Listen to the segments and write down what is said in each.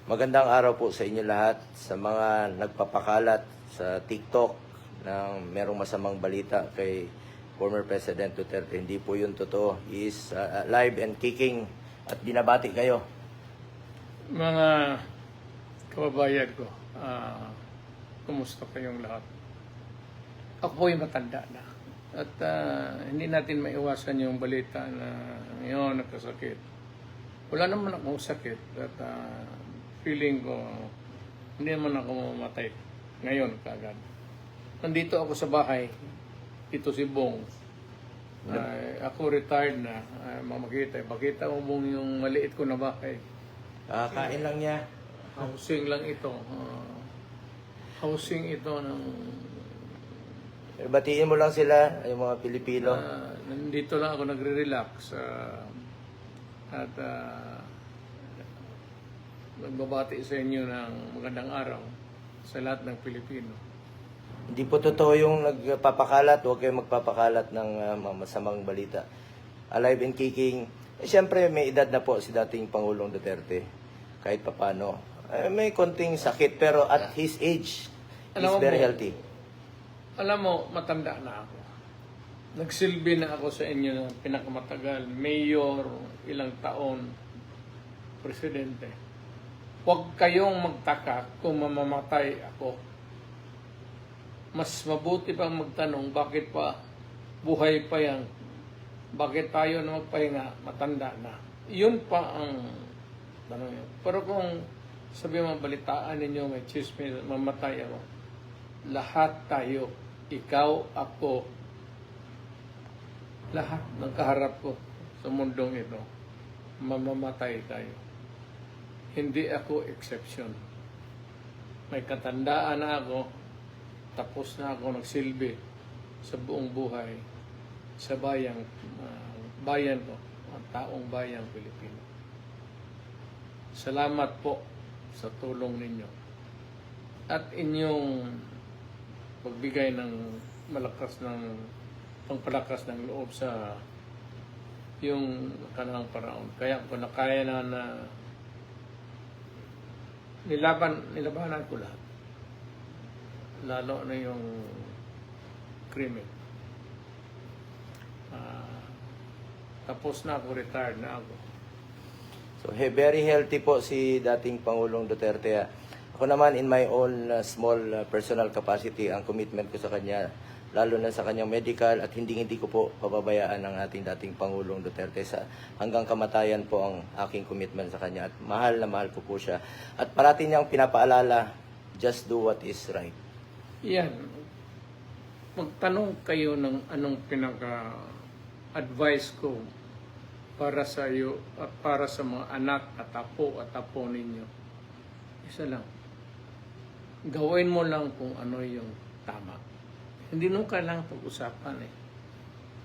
Magandang araw po sa inyo lahat, sa mga nagpapakalat sa TikTok ng merong masamang balita kay former President Duterte. Hindi po yun totoo. He is alive and kicking at binabati kayo. Mga kababayan ko, kumusta kayong lahat? Ako po yung matanda na. At hindi natin maiwasan yung balita na ngayon nagkasakit. Wala naman akong sakit. At feeling ko, hindi naman ako mamamatay ngayon kagad. Nandito ako sa bahay. Ito si Bong. Ako retired na. Makita mo Bong yung maliit ko na bahay. Kain lang niya. Housing lang ito. Housing ito ng... Batiin mo lang sila, yung mga Pilipino. nandito lang ako nagre-relax. At nagbabati sa inyo ng magandang araw sa lahat ng Pilipino. Hindi po totoo yung nagpapakalat. Huwag kayong magpapakalat ng masamang balita. Alive and kicking. Siyempre, may edad na po si dating Pangulong Duterte. Kahit papano. May konting sakit, pero at his age, he's very healthy. Alam mo, matanda na ako. Nagsilbi na ako sa inyo ng pinakamatagal. Mayor, ilang taon, presidente. Huwag kayong magtaka kung mamamatay ako. Mas mabuti pang magtanong, bakit pa buhay pa yan? Bakit tayo na magpahinga, matanda na? Yun pa ang tanong yun. Pero kung sabi mo, balitaan ninyo, may chismis, mamatay ako. Lahat tayo, ikaw, ako, lahat ng kaharap ko sa mundong ito, mamamatay tayo. Hindi ako exception. May katandaan na ako, tapos na ako nagsilbi sa buong buhay sa bayan ko, ang taong bayang Pilipino. Salamat po sa tulong ninyo at inyong pagbigay ng pangpalakas ng loob sa yung kanang paraon. Kaya ko nakaya na nilabanan ko lahat. Lalo na yung krimen. Tapos na ako, retired na ako. So, very healthy po si dating Pangulong Duterte. Ako naman, in my own small personal capacity, ang commitment ko sa kanya, lalo na sa kanyang medical, at hindi ko po pababayaan ang ating dating Pangulong Duterte. Hanggang kamatayan po ang aking commitment sa kanya. At mahal na mahal ko po siya. At parati niyang pinapaalala, just do what is right. Yan. Magtanong kayo ng anong pinaka-advice ko para sa iyo at para sa mga anak at apo ninyo. Isa lang. Gawin mo lang kung ano yung tama. Hindi nung kailangan pag-usapan eh.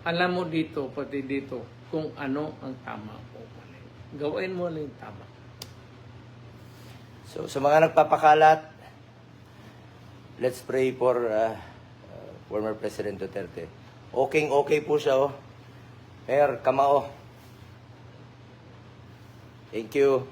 Alam mo dito, pati dito, kung ano ang tama o mali. Gawin mo lang yung tama. So, sa mga nagpapakalat, let's pray for former President Duterte. Okay po siya, oh. Mayor, kamao. Thank you.